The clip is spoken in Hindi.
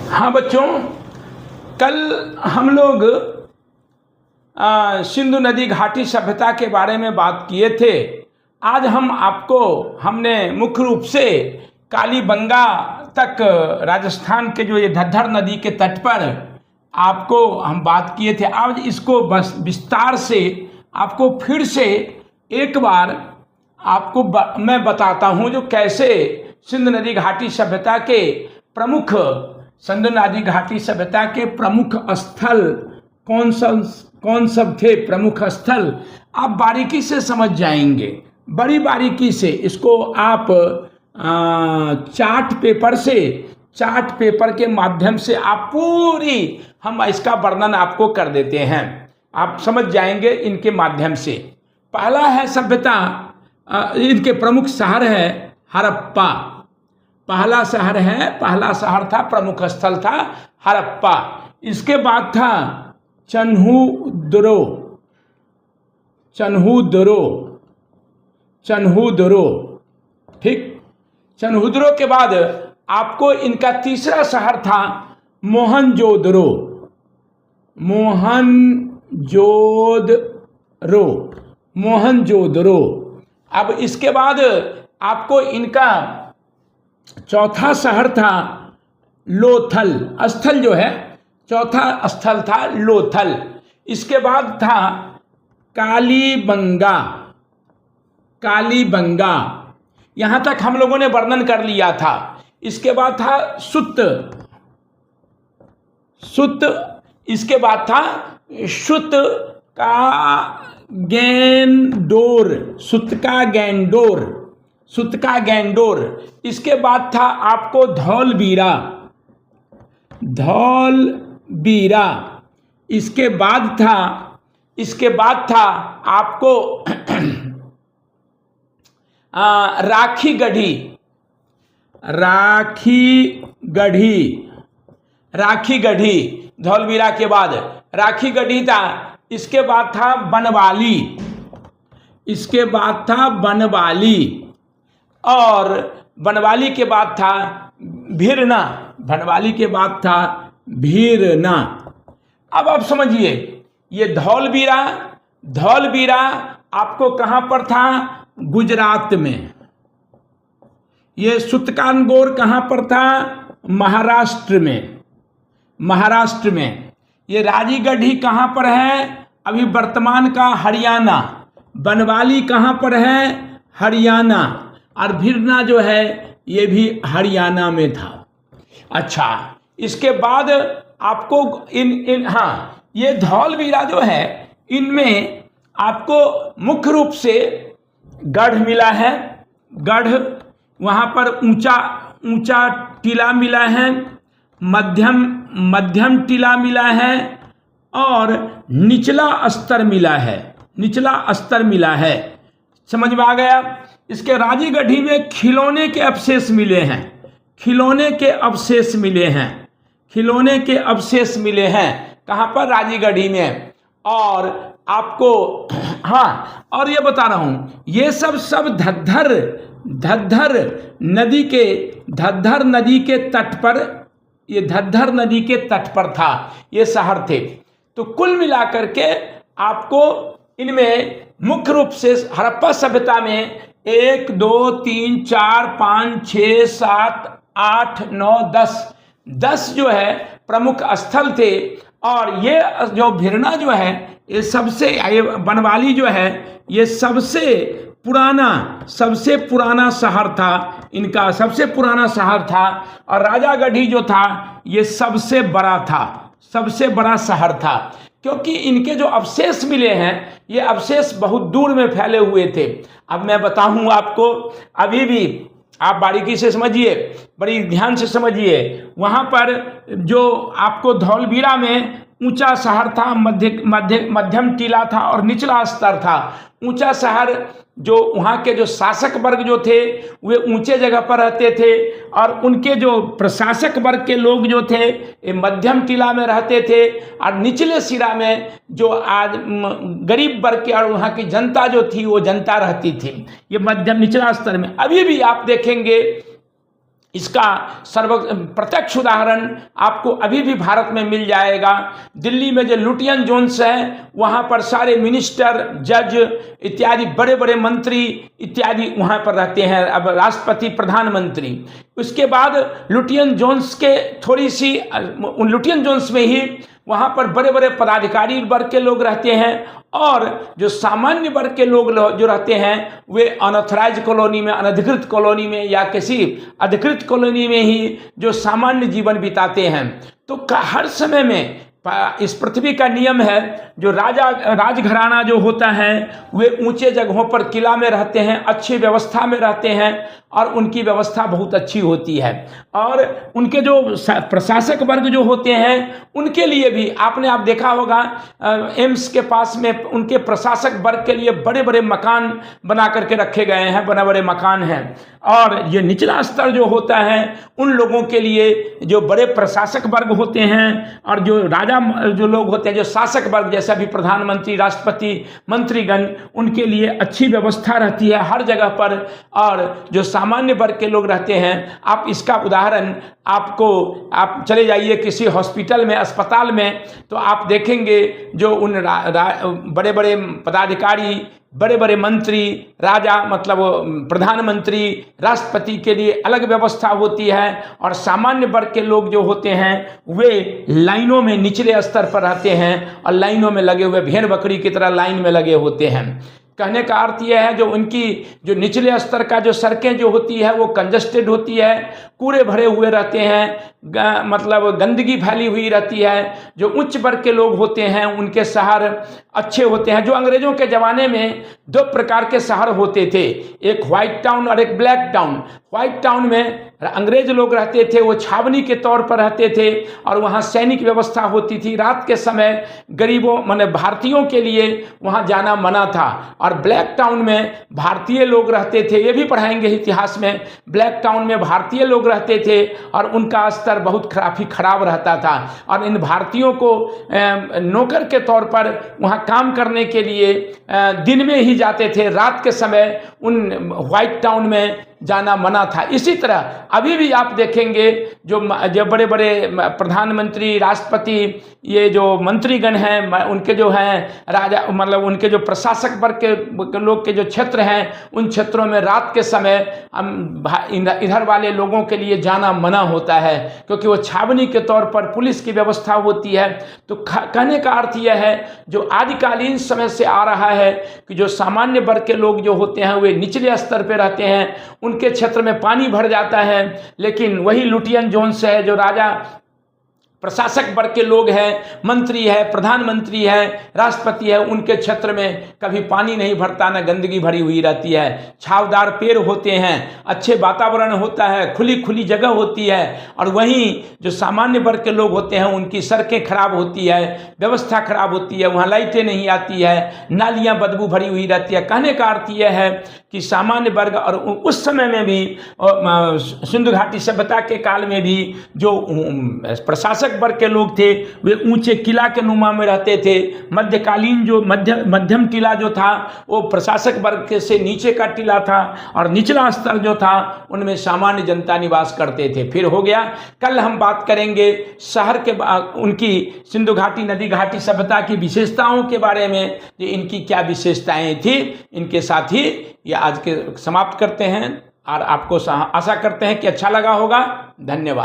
हाँ बच्चों, कल हम लोग सिंधु नदी घाटी सभ्यता के बारे में बात किए थे। आज हमने मुख्य रूप से कालीबंगा तक राजस्थान के जो ये धद्दर नदी के तट पर आपको हम बात किए थे। आज इसको बस विस्तार से आपको फिर से एक बार आपको मैं बताता हूँ जो कैसे सिंधु नदी घाटी सभ्यता के प्रमुख स्थल कौन सब थे। प्रमुख स्थल आप बारीकी से समझ जाएंगे, बड़ी बारीकी से। इसको आप चार्ट पेपर के माध्यम से आप हम इसका वर्णन आपको कर देते हैं, आप समझ जाएंगे इनके माध्यम से। पहला है सभ्यता, इनके प्रमुख शहर है हड़प्पा। पहला शहर था, प्रमुख स्थल था हड़प्पा। इसके बाद था चन्हुदरो। ठीक, चन्हुदरो के बाद आपको इनका तीसरा शहर था मोहनजोदड़ो। अब इसके बाद आपको इनका चौथा शहर था लोथल। स्थल जो है, चौथा स्थल था लोथल। इसके बाद था कालीबंगा। यहां तक हम लोगों ने वर्णन कर लिया था। इसके बाद था सुत। इसके बाद था सुत का गैंडोर। इसके बाद था आपको धौलवीरा। इसके बाद था आपको राखी गढ़ी। धौलवीरा के बाद राखी गढ़ी था। इसके बाद था बनवाली। और बनवाली के बाद था भीरना। अब आप समझिए, ये धौलवीरा आपको कहां पर था? गुजरात में। ये सुतकानगोर कहां पर था? महाराष्ट्र में। ये राजीगढ़ी कहां पर है? अभी वर्तमान का हरियाणा। बनवाली कहां पर है? हरियाणा। और भीरना जो है ये भी हरियाणा में था। अच्छा, इसके बाद आपको ये धौलवीरा जो है, इनमें आपको मुख्य रूप से गढ़ मिला है। वहां पर ऊंचा टीला मिला है, मध्यम टीला मिला है और निचला स्तर मिला है। समझ में आ गया? इसके राजीगढ़ी में खिलौने के अवशेष मिले हैं। कहां पर? राजीगढ़ी में। और आपको और ये बता रहा हूं, ये सब धद्दर नदी के तट पर था, ये शहर थे। तो कुल मिलाकर के आपको इनमें मुख्य रूप से हड़प्पा सभ्यता में 1 2 3 4 5 6 7 8 9 10 जो है प्रमुख स्थल थे। और ये जो भीरना जो है, ये बनवाली जो है, ये सबसे पुराना शहर था। इनका सबसे पुराना शहर था। और राजागढ़ी जो था ये सबसे बड़ा शहर था। क्योंकि इनके जो अवशेष मिले हैं, ये अवशेष बहुत दूर में फैले हुए थे। अब मैं बताऊं आपको, अभी भी आप बारीकी से समझिए, बड़ी ध्यान से समझिए। वहां पर जो आपको धौलवीरा में ऊंचा शहर था, मध्यम टीला था और निचला स्तर था। ऊंचा शहर जो वहाँ के जो शासक वर्ग जो थे वे ऊंचे जगह पर रहते थे। और उनके जो प्रशासक वर्ग के लोग जो थे ये मध्यम टीला में रहते थे। और निचले सिरा में जो आज गरीब वर्ग के और वहाँ की जनता जो थी वो जनता रहती थी, ये मध्यम निचला स्तर में। अभी भी आप देखेंगे इसका प्रत्यक्ष उदाहरण आपको अभी भी भारत में मिल जाएगा। दिल्ली में जो लुटियन जोन्स है, वहाँ पर सारे मिनिस्टर, जज इत्यादि बड़े बड़े मंत्री इत्यादि वहाँ पर रहते हैं, अब राष्ट्रपति, प्रधानमंत्री। उसके बाद लुटियन जोन्स के थोड़ी सी उन लुटियन जोन्स में ही वहाँ पर बड़े बड़े पदाधिकारी वर्ग के लोग रहते हैं, और जो सामान्य वर्ग के लोग जो रहते हैं वे अनऑथराइज कॉलोनी में, अनधिकृत कॉलोनी में या किसी अधिकृत कॉलोनी में ही जो सामान्य जीवन बिताते हैं। तो हर समय में इस पृथ्वी का नियम है, जो राजघराना जो होता है वे ऊंचे जगहों पर किला में रहते हैं, अच्छी व्यवस्था में रहते हैं, और उनकी व्यवस्था बहुत अच्छी होती है। और उनके जो प्रशासक वर्ग जो होते हैं उनके लिए भी आपने आप देखा होगा, एम्स के पास में उनके प्रशासक वर्ग के लिए बड़े बड़े मकान बना करके रखे गए हैं, बड़े बड़े मकान हैं। और ये निचला स्तर जो होता है उन लोगों के लिए जो बड़े प्रशासक वर्ग होते हैं, और जो राजा जो लोग होते हैं, जो शासक वर्ग जैसा भी प्रधानमंत्री, राष्ट्रपति, मंत्रीगण, उनके लिए अच्छी व्यवस्था रहती है हर जगह पर। और जो सामान्य वर्ग के लोग रहते हैं, आप इसका उदाहरण आप चले जाइए किसी हॉस्पिटल में, अस्पताल में, तो आप देखेंगे जो उन बड़े बड़े पदाधिकारी, बड़े बड़े मंत्री, राजा मतलब प्रधानमंत्री, राष्ट्रपति के लिए अलग व्यवस्था होती है, और सामान्य वर्ग के लोग जो होते हैं वे लाइनों में निचले स्तर पर रहते हैं, और लाइनों में लगे हुए भेड़ बकरी की तरह लाइन में लगे होते हैं। कहने का अर्थ यह है, जो उनकी जो निचले स्तर का जो सड़कें जो होती है वो कंजस्टेड होती है, कूड़े भरे हुए रहते हैं, मतलब गंदगी फैली हुई रहती है। जो उच्च वर्ग के लोग होते हैं उनके शहर अच्छे होते हैं। जो अंग्रेजों के ज़माने में दो प्रकार के शहर होते थे, एक व्हाइट टाउन और एक ब्लैक टाउन। व्हाइट टाउन में अंग्रेज लोग रहते थे, वो छावनी के तौर पर रहते थे, और वहाँ सैनिक व्यवस्था होती थी। रात के समय गरीबों माने भारतीयों के लिए वहाँ जाना मना था। और ब्लैक टाउन में भारतीय लोग रहते थे, ये भी पढ़ाएंगे इतिहास में। ब्लैक टाउन में भारतीय लोग रहते थे और उनका स्तर बहुत काफ़ी खराब रहता था, और इन भारतीयों को नौकर के तौर पर वहाँ काम करने के लिए दिन में ही जाते थे, रात के समय उन व्हाइट टाउन में जाना मना था। इसी तरह अभी भी आप देखेंगे जो बड़े बड़े प्रधानमंत्री, राष्ट्रपति, ये जो मंत्रीगण हैं, उनके जो हैं राजा मतलब उनके जो प्रशासक वर्ग के लोग के जो क्षेत्र हैं, उन क्षेत्रों में रात के समय इधर वाले लोगों के लिए जाना मना होता है, क्योंकि वो छावनी के तौर पर पुलिस की व्यवस्था होती है। तो कहने का अर्थ यह है, जो आदिकालीन समय से आ रहा है कि जो सामान्य वर्ग के लोग जो होते हैं वे निचले स्तर पर रहते हैं, उनके क्षेत्र में पानी भर जाता है, लेकिन वही लुटियन जोन्स है, जो राजा प्रशासक वर्ग के लोग हैं, मंत्री है, प्रधानमंत्री है, राष्ट्रपति है, उनके क्षेत्र में कभी पानी नहीं भरता, न गंदगी भरी हुई रहती है। छावदार पेड़ होते हैं, अच्छे वातावरण होता है, खुली खुली जगह होती है। और वहीं जो सामान्य वर्ग के लोग होते हैं उनकी सड़कें खराब होती है, व्यवस्था खराब होती है, वहाँ लाइटें नहीं आती है, नालियाँ बदबू भरी हुई रहती है। कहने का अर्थ यह है कि सामान्य वर्ग, और उस समय में भी सिंधु घाटी सभ्यता के काल में भी जो प्रशासक वर्ग के लोग थे वे ऊंचे किला के नुमा में रहते थे। मध्यकालीन जो मध्यम टिला जो था वो प्रशासक वर्ग के से नीचे का टिला था, और निचला स्तर जो था उनमें सामान्य जनता निवास करते थे। फिर हो गया, कल हम बात करेंगे शहर के उनकी सिंधु घाटी नदी घाटी सभ्यता की विशेषताओं के बारे में, कि इनकी क्या विशेषताएं थी। इनके साथ ही ये आज के समाप्त करते हैं, और आपको आशा करते हैं कि अच्छा लगा होगा। धन्यवाद।